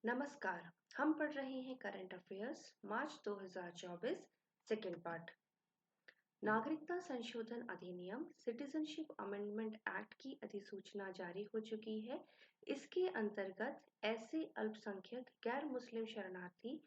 नमस्कार। हम पढ़ रहे हैं करंट अफेयर्स मार्च 2024 सेकेंड पार्ट। नागरिकता संशोधन अधिनियम सिटीजनशिप अमेंडमेंट एक्ट की अधिसूचना जारी हो चुकी है। इसके अंतर्गत ऐसे अल्पसंख्यक गैर मुस्लिम शरणार्थी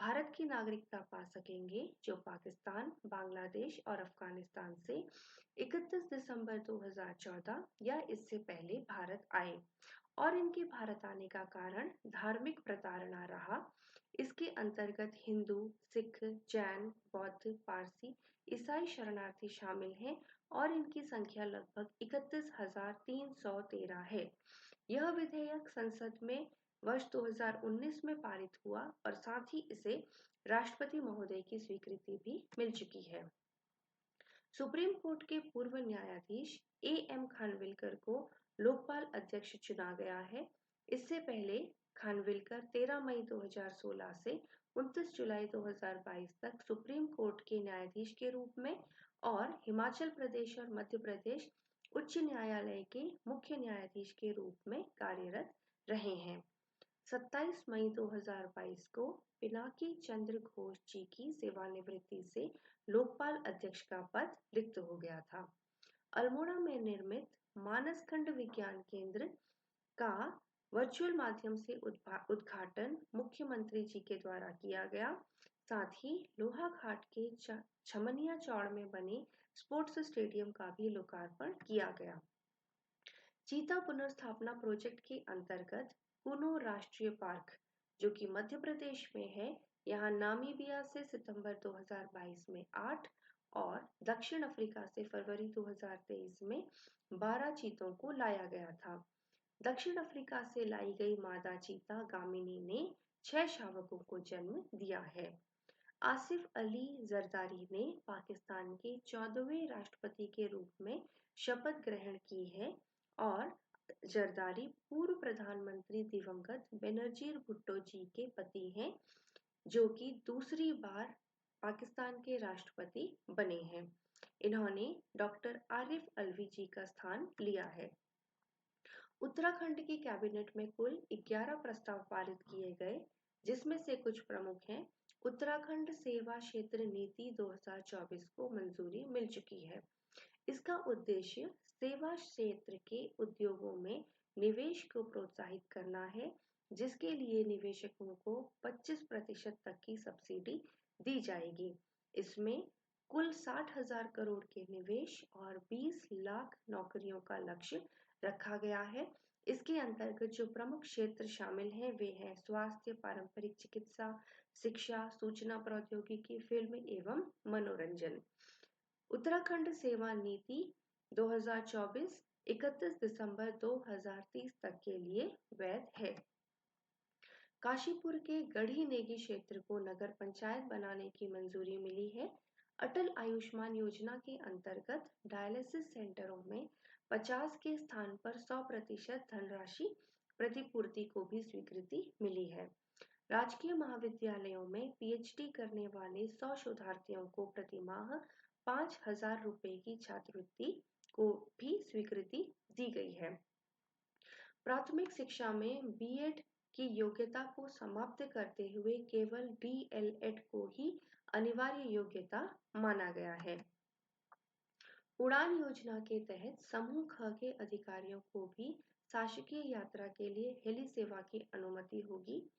भारत की नागरिकता पा सकेंगे जो पाकिस्तान, बांग्लादेश और अफगानिस्तान से 31 दिसंबर 2014 या इससे पहले भारत आए और इनके भारत आने का कारण धार्मिक प्रताड़ना रहा। इसके अंतर्गत हिंदू, सिख, जैन, बौद्ध, पारसी, ईसाई शरणार्थी शामिल हैं और इनकी संख्या लगभग 31,313 है। यह विधेयक संसद में वर्ष 2019 में पारित हुआ और साथ ही इसे राष्ट्रपति महोदय की स्वीकृति भी मिल चुकी है। सुप्रीम कोर्ट के पूर्व न्यायाधीश एएम खानविलकर को लोकपाल अध्यक्ष चुना गया है। इससे पहले खानविलकर 13 मई 2016 से 29 जुलाई 2022 तक सुप्रीम कोर्ट के न्यायाधीश के रूप में और हिमाचल प्रदेश और मध्य प्रदेश उच्च न्यायालय के मुख्य न्यायाधीश के रूप में कार्यरत रहे हैं। 27 मई 2022 को पिनाकी चंद्र घोष जी की सेवानिवृत्ति से लोकपाल अध्यक्ष का पद रिक्त हो गया था। अल्मोड़ा में निर्मित मानसखंड विज्ञान केंद्र का वर्चुअल माध्यम से उद्घाटन मुख्यमंत्री जी के द्वारा किया गया। साथ ही लोहाघाट के छमनिया चौड़ में बने स्पोर्ट्स स्टेडियम का भी लोकार्पण किया गया। चीता पुनर्स्थापना प्रोजेक्ट के अंतर्गत कुनो राष्ट्रीय पार्क, जो कि मध्य प्रदेश में है, यहाँ नामीबिया से सितंबर 2022 में 8 और दक्षिण अफ्रीका से फरवरी 2023 में 12 चीतों को लाया गया था। दक्षिण अफ्रीका से लाई गई मादा चीता गामिनी ने 6 शावकों को जन्म दिया है। आसिफ अली जरदारी ने पाकिस्तान के 14वें राष्ट्रपति के रूप में शपथ ग्रहण की है और जरदारी पूर्व प्रधानमंत्री दिवंगत बेनजीर भुट्टो जी के पति हैं, जो कि दूसरी बार पाकिस्तान के राष्ट्रपति बने हैं। इन्होंने डॉक्टर आरिफ अलवी जी का स्थान लिया है। उत्तराखंड की कैबिनेट में कुल 11 प्रस्ताव पारित किए गए, जिसमें से कुछ प्रमुख हैं। उत्तराखंड सेवा क्षेत्र नीति 2024 को मंजूरी मिल चुकी है। इसका उद्देश्य सेवा क्षेत्र के उद्योगों में निवेश को प्रोत्साहित करना है, जिसके लिए निवेशकों को 25% तक की सब्सिडी दी जाएगी। इसमें कुल 60,000 करोड़ के निवेश और 20 लाख नौकरियों का लक्ष्य रखा गया है। इसके अंतर्गत जो प्रमुख क्षेत्र शामिल हैं वे हैं स्वास्थ्य, पारंपरिक चिकित्सा, शिक्षा, सूचना प्रौद्योगिकी, फिल्म एवं मनोरंजन। उत्तराखंड सेवा नीति 2024 31 दिसंबर 2030 तक के लिए वैध है। काशीपुर के गढ़ी नेगी क्षेत्र को नगर पंचायत बनाने की मंजूरी मिली है। अटल आयुष्मान योजना के अंतर्गत डायलिसिस सेंटरों में 50 के स्थान पर 100% धनराशि प्रतिपूर्ति को भी स्वीकृति मिली है। राजकीय महाविद्यालयों में पीएचडी करने वाले 100 शोधार्थियों को प्रतिमाह 5,000 रुपए की छात्रवृत्ति को भी स्वीकृति दी गई है। प्राथमिक शिक्षा में बीएड की योग्यता को समाप्त करते हुए केवल डीएलएड को ही अनिवार्य योग्यता माना गया है। उड़ान योजना के तहत समूह ख के अधिकारियों को भी शासकीय यात्रा के लिए हेली सेवा की अनुमति होगी।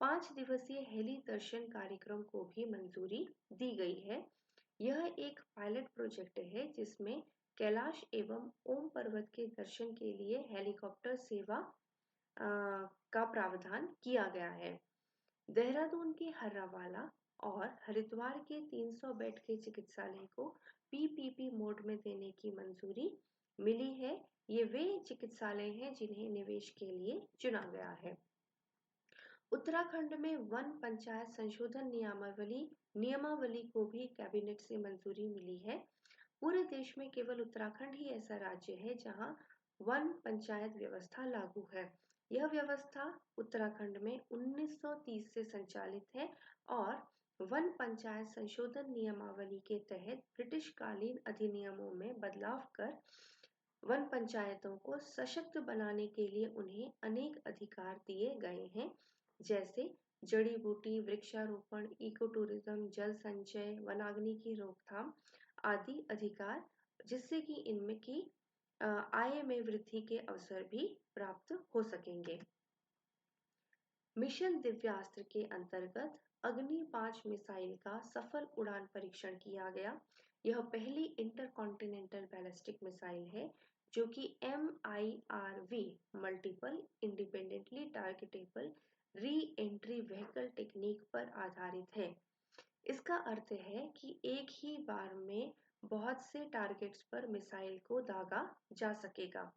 5 दिवसीय हेली दर्शन कार्यक्रम को भी मंजूरी दी गई है। यह एक पायलट प्रोजेक्ट है जिसमें कैलाश एवं ओम पर्वत के दर्शन के लिए हेलीकॉप्टर सेवा का प्रावधान किया गया है। देहरादून के हर्रावाला और हरिद्वार के 300 बेड के चिकित्सालय को पीपीपी मोड में देने की मंजूरी मिली है। ये वे चिकित्सालय हैं जिन्हें निवेश के लिए चुना गया है। उत्तराखंड में वन पंचायत संशोधन नियमावली को भी कैबिनेट से मंजूरी मिली है। पूरे देश में केवल उत्तराखंड ही ऐसा राज्य है जहां वन पंचायत व्यवस्था लागू है। यह व्यवस्था उत्तराखंड में 1930 से संचालित है और वन पंचायत संशोधन नियमावली के तहत ब्रिटिश कालीन अधिनियमों में बदलाव कर वन पंचायतों को सशक्त बनाने के लिए उन्हें अनेक अधिकार दिए गए हैं। जैसे जड़ी बूटी, वृक्षारोपण, इको टूरिज्म, जल संचय, वनाग्नि की रोकथाम आदि अधिकार, जिससे कि इनमें की आय में वृद्धि के अवसर भी प्राप्त हो सकेंगे। मिशन दिव्यास्त्र के अंतर्गत अग्नि 5 मिसाइल का सफल उड़ान परीक्षण किया गया। यह पहली इंटरकॉन्टिनेंटल बैलिस्टिक मिसाइल है जो कि MIRV multiple independently targetable re entry vehicle technique पर आधारित है। इसका अर्थ है कि एक ही बार में बहुत से टारगेट्स पर मिसाइल को दागा जा सकेगा।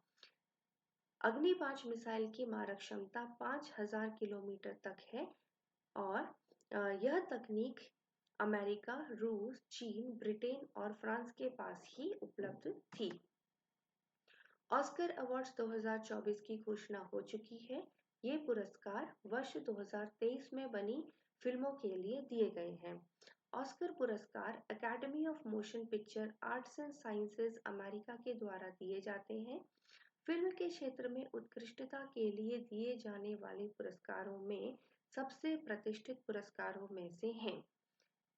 अग्नि 5 मिसाइल की मारक क्षमता 5000 किलोमीटर तक है और यह तकनीक अमेरिका, रूस, चीन, ब्रिटेन और फ्रांस के पास ही उपलब्ध थी। ऑस्कर अवार्ड्स 2024 की घोषणा हो चुकी है। ये पुरस्कार वर्ष 2023 में बनी फिल्मों के लिए दिए गए हैं। ऑस्कर पुरस्कार academy of motion picture arts and sciences America के द्वारा दिए जाते हैं। फिल्म के क्षेत्र में उत्कृष्टता के लिए दिए जाने वाले पुरस्कारों में सबसे प्रतिष्ठित पुरस्कारों में से हैं।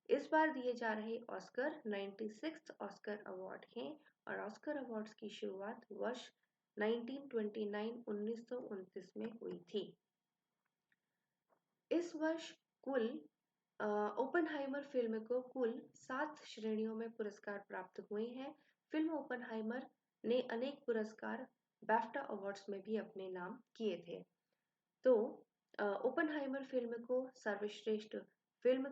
इस बार दिए जा रहे ऑस्कर 96th ऑस्कर अवार्ड हैं और ऑस्कर अवार्ड्स की शुरुआत वर्ष 1929 में हुई थी। इस वर्ष कुल ओपनहाइमर फिल्म को कुल 7 श्रेणियों में पुरस्कार प्राप्त हुए हैं। फिल्म ओपनहाइमर ने अनेक पुरस्कार बैफ्टा अवार्ड्स में भी अपने नाम किए थे। तो ओपनहाइमर फिल्म को सर्वश्रेष्ठ फिल्म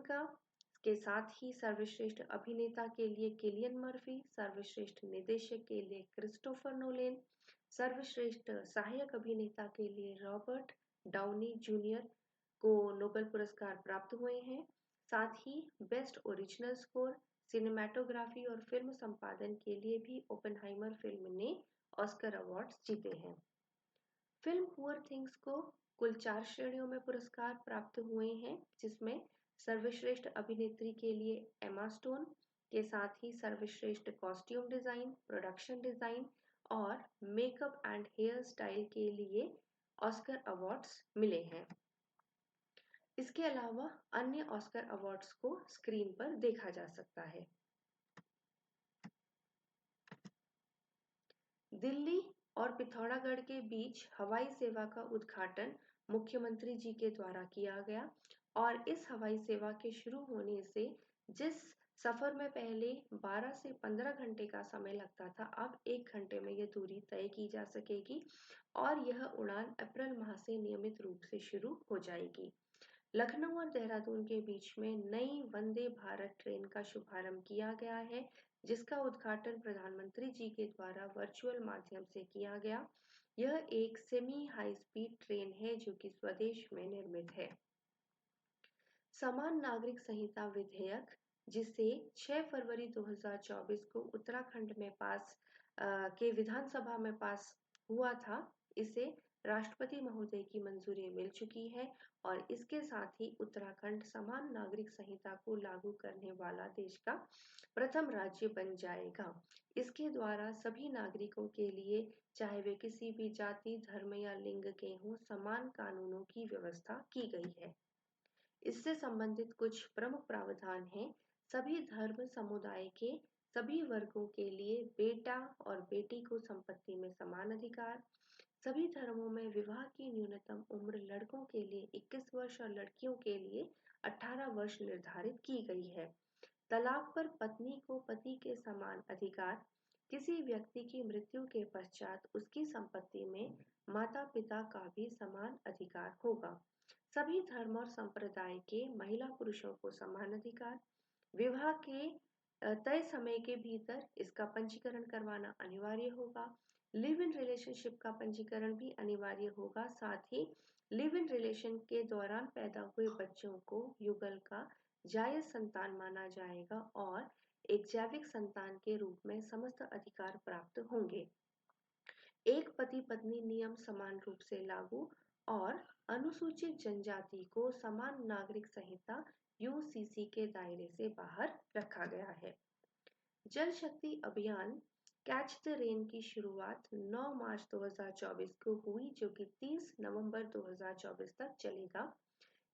के साथ ही सर्वश्रेष्ठ अभिनेता के लिए किलियन मर्फी, सर्वश्रेष्ठ निर्देशक के लिए क्रिस्टोफर नोलेन, सर्वश्रेष्ठ सहायक अभिनेता के लिए रॉबर्ट डाउनी जूनियर को नोबेल पुरस्कार प्राप्त हुए हैं। साथ ही बेस्ट ओरिजिनल स्कोर, सिनेमैटोग्राफी और फिल्म संपादन के लिए भी ओपनहाइमर फिल्म ने ऑस्कर अवार्ड्स जीते हैं। फिल्म पुअर थिंग्स को कुल 4 श्रेणियों में पुरस्कार प्राप्त हुए हैं, जिसमें सर्वश्रेष्ठ अभिनेत्री के लिए एमा स्टोन के साथ ही सर्वश्रेष्ठ कॉस्ट्यूम डिजाइन, प्रोडक्शन डिजाइन और मेकअप एंड हेयर स्टाइल के लिए ऑस्कर अवार्ड्स मिले हैं। इसके अलावा अन्य ऑस्कर अवार्ड्स को स्क्रीन पर देखा जा सकता है। दिल्ली और पिथौरागढ़ के बीच हवाई सेवा का उद्घाटन मुख्यमंत्री जी के द्वारा किया गया और इस हवाई सेवा के शुरू होने से जिस सफर में पहले 12 से 15 घंटे का समय लगता था, अब 1 घंटे में यह दूरी तय की जा सकेगी और यह उड़ान अप्रैल माह से नियमित रूप से शुरू हो जाएगी। लखनऊ और देहरादून के बीच में नई वंदे भारत ट्रेन का शुभारंभ किया गया है, जिसका उद्घाटन प्रधानमंत्री जी के द्वारा वर्चुअल माध्यम से किया गया। यह एक सेमी हाई स्पीड ट्रेन है जो कि स्वदेश में निर्मित है। समान नागरिक संहिता विधेयक, जिसे 6 फरवरी 2024 को उत्तराखंड में के विधानसभा में पास हुआ था, इसे राष्ट्रपति महोदय की मंजूरी मिल चुकी है और इसके साथ ही उत्तराखंड समान नागरिक संहिता को लागू करने वाला देश का प्रथम राज्य बन जाएगा। इसके द्वारा सभी नागरिकों के लिए, चाहे वे किसी भी जाति, धर्म या लिंग के हों, समान कानूनों की व्यवस्था की गई है। इससे संबंधित कुछ प्रमुख प्रावधान हैं। सभी धर्म समुदाय के सभी वर्गों के लिए बेटा और बेटी को संपत्ति में समान अधिकार। सभी धर्मों में विवाह की न्यूनतम उम्र लड़कों के लिए 21 वर्ष और लड़कियों के लिए 18 वर्ष निर्धारित की गई है। तलाक पर पत्नी को पति के समान अधिकार। किसी व्यक्ति की मृत्यु के पश्चात उसकी संपत्ति में माता पिता का भी समान अधिकार होगा। सभी धर्म और संप्रदाय के महिला पुरुषों को समान अधिकार। विवाह के तय समय के भीतर इसका पंजीकरण करवाना अनिवार्य होगा। लिव इन रिलेशनशिप का पंजीकरण भी अनिवार्य होगा। साथ ही लिव इन रिलेशन के दौरान पैदा हुए बच्चों को युगल का जायज संतान माना जाएगा और एक जैविक संतान के रूप में समस्त अधिकार प्राप्त होंगे। एक पति पत्नी नियम समान रूप से लागू और अनुसूचित जनजाति को समान नागरिक संहिता यूसीसी के दायरे से बाहर रखा गया है। जल शक्ति अभियान कैच द रेन की शुरुआत 9 मार्च 2024 को हुई, जो कि 30 नवंबर 2024 तक चलेगा।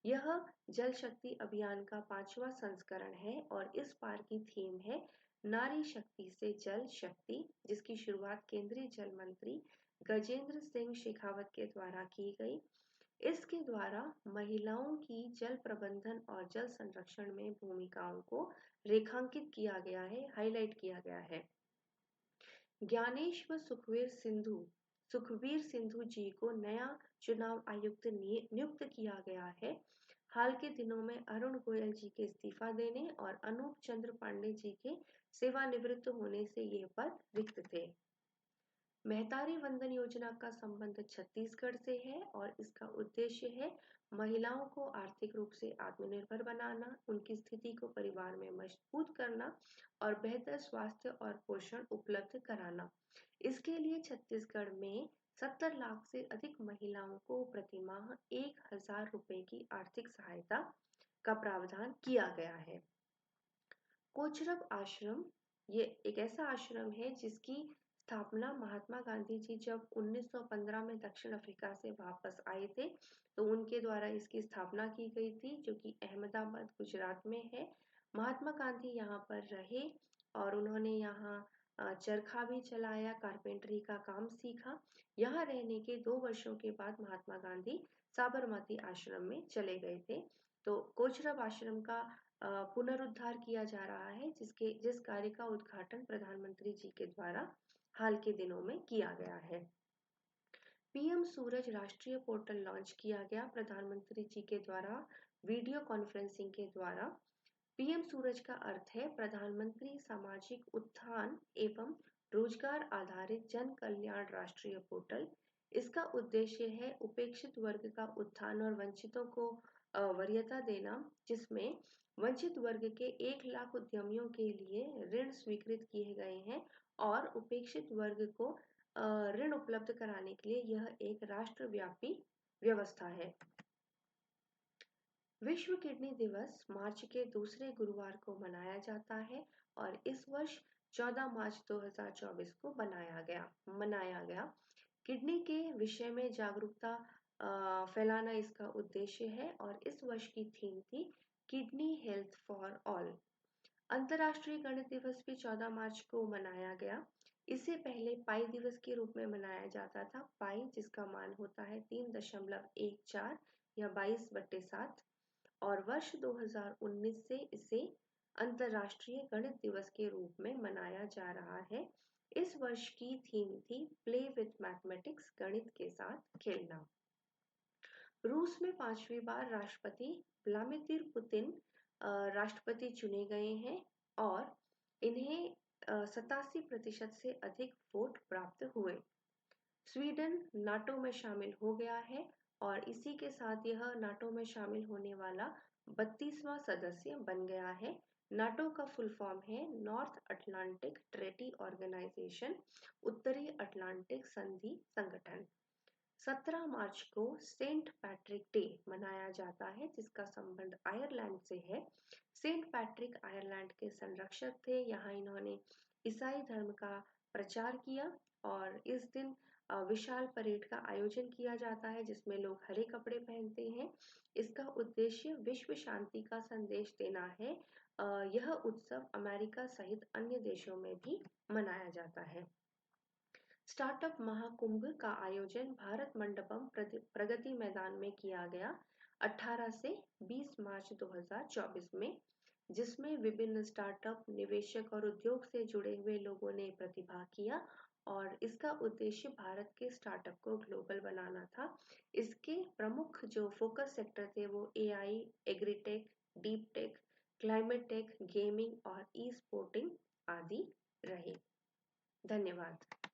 यह जल शक्ति अभियान का 5वां संस्करण है और इस बार की थीम है नारी शक्ति से जल शक्ति, जिसकी शुरुआत केंद्रीय जल मंत्री गजेंद्र सिंह शेखावत के द्वारा की गई। इसके द्वारा महिलाओं की जल प्रबंधन और जल संरक्षण में भूमिकाओं को रेखांकित किया गया है, हाईलाइट किया गया है। ज्ञानेश व सुखबीर सिंधु जी को नया चुनाव आयुक्त नियुक्त किया गया है। हाल के दिनों में अरुण गोयल जी के इस्तीफा देने और अनूप चंद्र पांडे जी के सेवानिवृत्त होने से ये पद रिक्त थे। महतारी वंदन योजना का संबंध छत्तीसगढ़ से है और इसका उद्देश्य है महिलाओं को आर्थिक रूप से आत्मनिर्भर बनाना, उनकी स्थिति को परिवार में मजबूत करना और बेहतर स्वास्थ्य और पोषण उपलब्ध कराना। इसके लिए छत्तीसगढ़ में 70 लाख से अधिक महिलाओं को प्रतिमाह 1,000 रुपए की आर्थिक सहायता का प्रावधान किया गया है। कोचरब आश्रम ये एक ऐसा आश्रम है जिसकी स्थापना महात्मा गांधी जी जब 1915 में दक्षिण अफ्रीका से वापस आए थे तो उनके द्वारा इसकी स्थापना की गई थी, जो कि अहमदाबाद गुजरात में है। महात्मा गांधी यहाँ पर रहे और उन्होंने यहाँ चरखा भी चलाया, कारपेंटरी का काम सीखा। यहाँ रहने के 2 वर्षों के बाद महात्मा गांधी साबरमती आश्रम में चले गए थे। तो कोचरब आश्रम का पुनरुद्धार किया जा रहा है, जिस कार्य का उद्घाटन प्रधानमंत्री जी के द्वारा हाल के दिनों में किया गया है। पीएम सूरज राष्ट्रीय पोर्टल लॉन्च किया गया प्रधानमंत्री जी के द्वारा वीडियो कॉन्फ्रेंसिंग के द्वारा। पीएम सूरज का अर्थ है प्रधानमंत्री सामाजिक उत्थान एवं रोजगार आधारित जन कल्याण राष्ट्रीय पोर्टल। इसका उद्देश्य है उपेक्षित वर्ग का उत्थान और वंचितों को वरीयता देना, जिसमें वंचित वर्ग के 1 लाख उद्यमियों के लिए ऋण स्वीकृत किए गए हैं और उपेक्षित वर्ग को ऋण उपलब्ध कराने के लिए यह एक राष्ट्रव्यापी व्यवस्था है। विश्व किडनी दिवस मार्च के दूसरे गुरुवार को मनाया जाता है और इस वर्ष 14 मार्च 2024 को मनाया गया। किडनी के विषय में जागरूकता फैलाना इसका उद्देश्य है और इस वर्ष की थीम थी किडनी हेल्थ फॉर ऑल। अंतर्राष्ट्रीय गणित दिवस भी 14 मार्च को मनाया गया। इससे पहले पाई दिवस के रूप में मनाया जाता था। पाई जिसका मान होता है 3.14 या 22/7 और वर्ष 2019 से इसे अंतर्राष्ट्रीय गणित दिवस के रूप में मनाया जा रहा है। इस वर्ष की थीम थी प्ले विथ मैथमेटिक्स, गणित के साथ खेलना। रूस में 5वीं बार राष्ट्रपति व्लादिमीर पुतिन राष्ट्रपति चुने गए हैं और इन्हें 87% से अधिक वोट प्राप्त हुए। स्वीडन नाटो में शामिल हो गया है और इसी के साथ यह नाटो में शामिल होने वाला 32वां सदस्य बन गया है। नाटो का फुल फॉर्म है नॉर्थ अटलांटिक ट्रेटी ऑर्गेनाइजेशन, उत्तरी अटलांटिक संधि संगठन। 17 मार्च को सेंट पैट्रिक डे मनाया जाता है, जिसका संबंध आयरलैंड से है। सेंट पैट्रिक आयरलैंड के संरक्षक थे। यहाँ इन्होंने ईसाई धर्म का प्रचार किया और इस दिन विशाल परेड का आयोजन किया जाता है जिसमें लोग हरे कपड़े पहनते हैं। इसका उद्देश्य विश्व शांति का संदेश देना है। यह उत्सव अमेरिका सहित अन्य देशों में भी मनाया जाता है। स्टार्टअप महाकुंभ का आयोजन भारत मंडपम प्रगति मैदान में किया गया 18 से 20 मार्च 2024 में, जिसमें विभिन्न स्टार्टअप, निवेशक और उद्योग से जुड़े हुए लोगों ने प्रतिभाग किया और इसका उद्देश्य भारत के स्टार्टअप को ग्लोबल बनाना था। इसके प्रमुख जो फोकस सेक्टर थे वो AI, agritech, deep tech, climate tech, gaming और ई स्पोर्टिंग आदि रहे। धन्यवाद।